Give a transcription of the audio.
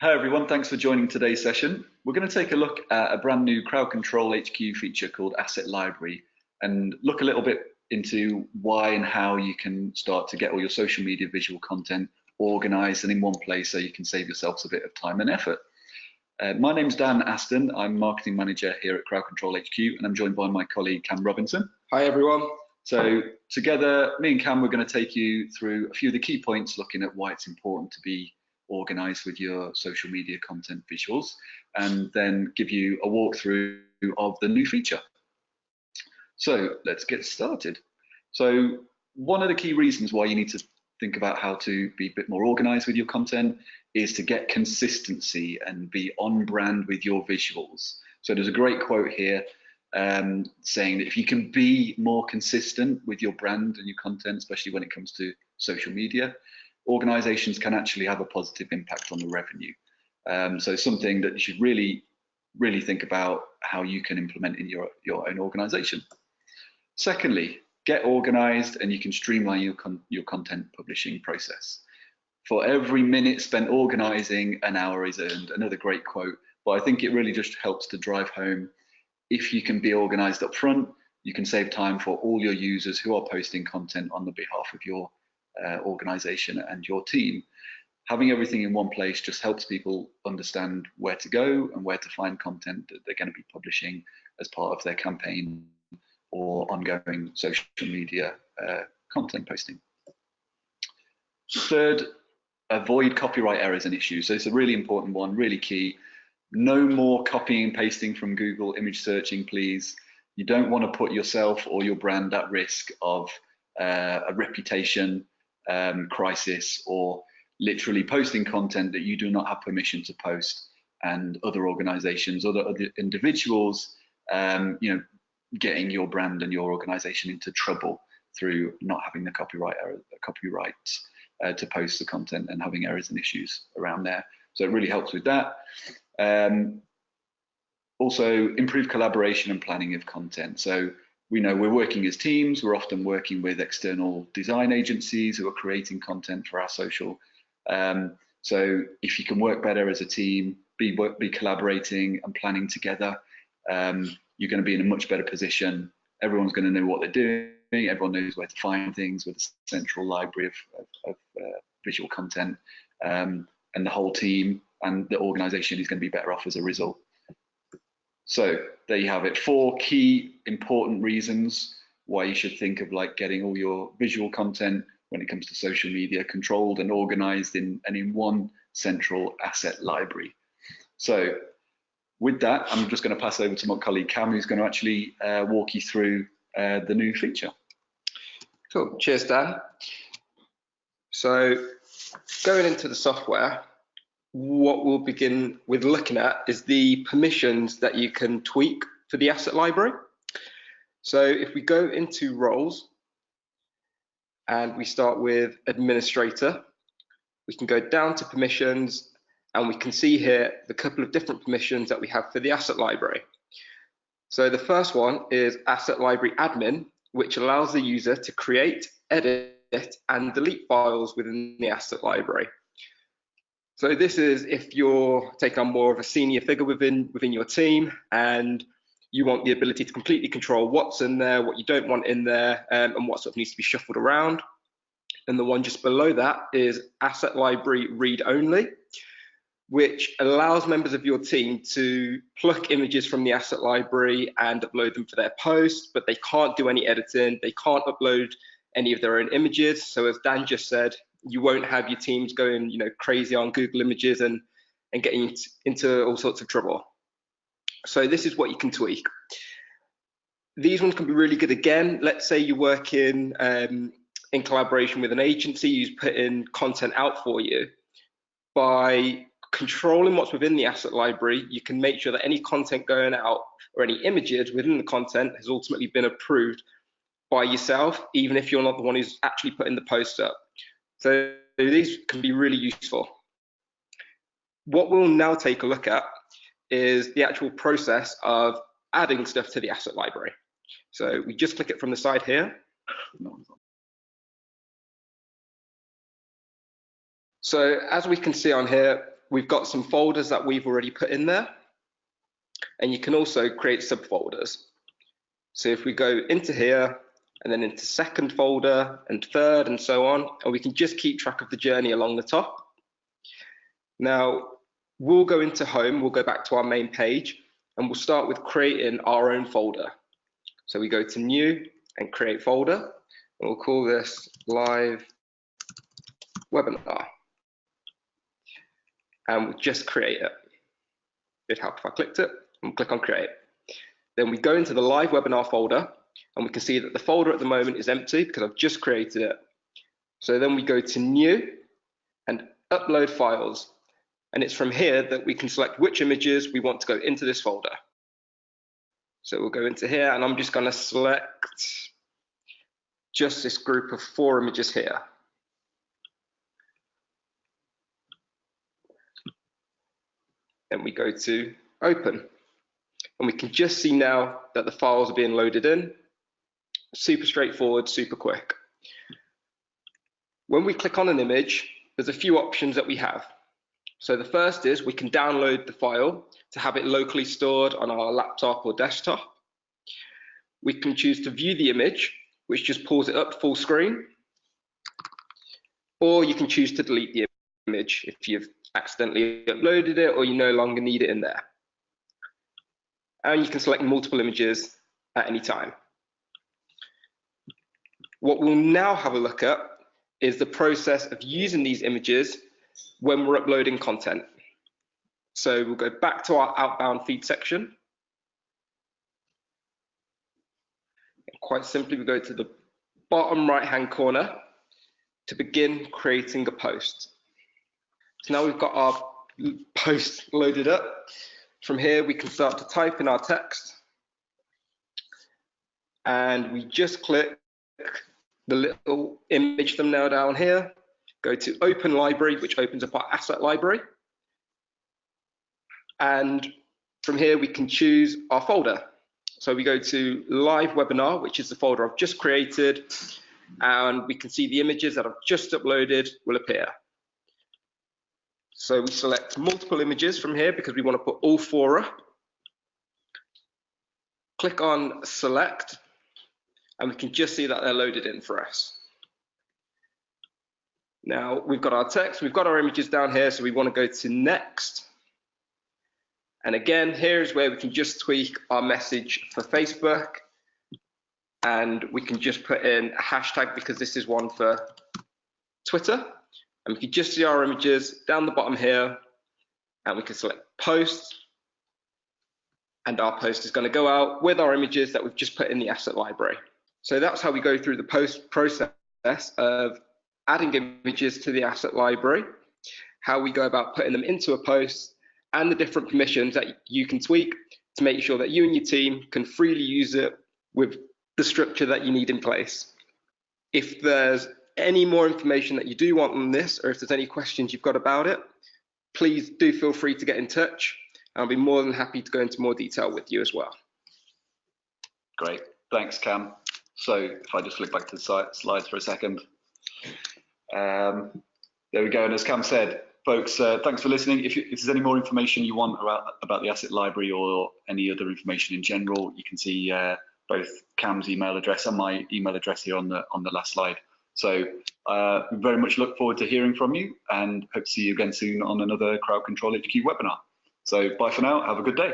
Hi everyone, thanks for joining today's session. We're going to take a look at a brand new CrowdControlHQ feature called Asset Library and look a little bit into why and how you can start to get all your social media visual content organized and in one place so you can save yourselves a bit of time and effort. My name's Dan Aston. I'm Marketing Manager here at CrowdControlHQ and I'm joined by my colleague Cam Robinson. Hi everyone. So together, me and Cam, we're going to take you through a few of the key points looking at why it's important to be organized with your social media content visuals and then give you a walkthrough of the new feature. So let's get started. So one of the key reasons why you need to think about how to be a bit more organized with your content is to get consistency and be on brand with your visuals. So there's a great quote here saying that if you can be more consistent with your brand and your content, especially when it comes to social media, organizations can actually have a positive impact on the revenue. So something that you should really think about how you can implement in your own organization. Secondly, get organized and you can streamline your content publishing process. For every minute spent organizing, an hour is earned. Another great quote, but I think it really just helps to drive home. If you can be organized up front, you can save time for all your users who are posting content on the behalf of your organization and your team. Having everything in one place just helps people understand where to go and where to find content that they're going to be publishing as part of their campaign or ongoing social media content posting. Third, avoid copyright errors and issues. So it's a really important one, really key. No more copying and pasting from Google image searching, please. You don't want to put yourself or your brand at risk of a reputation crisis or literally posting content that you do not have permission to post, and other organizations, other individuals, getting your brand and your organization into trouble through not having the copyright to post the content and having errors and issues around there. So it really helps with that. Also, improve collaboration and planning of content. So we know we're working as teams. We're often working with external design agencies who are creating content for our social. So if you can work better as a team, be collaborating and planning together, you're going to be in a much better position. Everyone's going to know what they're doing. Everyone knows where to find things with a central library of visual content, and the whole team and the organization is going to be better off as a result. So there you have it, 4 key important reasons why you should think of getting all your visual content when it comes to social media controlled and organized in one central asset library. So with that, I'm just going to pass over to my colleague Cam, who's going to actually walk you through the new feature. Cool, cheers Dan. So going into the software, what we'll begin with looking at is the permissions that you can tweak for the asset library. So if we go into roles and we start with administrator, we can go down to permissions and we can see here the couple of different permissions that we have for the asset library. So the first one is asset library admin, which allows the user to create, edit and delete files within the asset library. So this is if you're taking on more of a senior figure within your team and you want the ability to completely control what's in there, what you don't want in there, and what sort of needs to be shuffled around. And the one just below that is asset library read only, which allows members of your team to pluck images from the asset library and upload them for their post, but they can't do any editing, they can't upload any of their own images. So as Dan just said, you won't have your teams going, crazy on Google Images and getting into all sorts of trouble. So this is what you can tweak. These ones can be really good. Again, let's say you're working in collaboration with an agency who's putting content out for you. By controlling what's within the asset library, you can make sure that any content going out or any images within the content has ultimately been approved by yourself, even if you're not the one who's actually putting the post up. So these can be really useful. What we'll now take a look at is the actual process of adding stuff to the asset library. So we just click it from the side here. So as we can see on here, we've got some folders that we've already put in there, and you can also create subfolders. So if we go into here and then into second folder and third and so on, and we can just keep track of the journey along the top. Now we'll go into home, we'll go back to our main page, and we'll start with creating our own folder. So we go to new and create folder, and we'll call this live webinar, and we'll just create it. It'd help if I clicked it and click on create. Then we go into the live webinar folder, and we can see that the folder at the moment is empty because I've just created it. So then we go to new and upload files, and it's from here that we can select which images we want to go into this folder. So we'll go into here, and I'm just going to select just this group of 4 images here. Then we go to open, and we can just see now that the files are being loaded in. Super straightforward, super quick. When we click on an image, there's a few options that we have. So the first is we can download the file to have it locally stored on our laptop or desktop. We can choose to view the image, which just pulls it up full screen. Or you can choose to delete the image if you've accidentally uploaded it or you no longer need it in there. And you can select multiple images at any time. What we'll now have a look at is the process of using these images when we're uploading content. So we'll go back to our outbound feed section. And quite simply, we go to the bottom right-hand corner to begin creating a post. So now we've got our post loaded up. From here, we can start to type in our text. And we just click the little image thumbnail down here, go to Open Library, which opens up our asset library. And from here, we can choose our folder. So we go to Live Webinar, which is the folder I've just created, and we can see the images that I've just uploaded will appear. So we select multiple images from here because we want to put all 4 up. Click on Select, and we can just see that they're loaded in for us. Now we've got our text, we've got our images down here, so we want to go to Next. And again, here's where we can just tweak our message for Facebook, and we can just put in a hashtag because this is one for Twitter. And we can just see our images down the bottom here, and we can select Post, and our post is going to go out with our images that we've just put in the asset library. So that's how we go through the post process of adding images to the asset library, how we go about putting them into a post, and the different permissions that you can tweak to make sure that you and your team can freely use it with the structure that you need in place. If there's any more information that you do want on this, or if there's any questions you've got about it, please do feel free to get in touch. I'll be more than happy to go into more detail with you as well. Great, thanks Cam. So if I just flick back to the slides for a second. There we go, and as Cam said, folks, thanks for listening. If there's any more information you want about the asset library or any other information in general, you can see both Cam's email address and my email address here on the last slide. So we very much look forward to hearing from you, and hope to see you again soon on another CrowdControlHQ webinar. So bye for now, have a good day.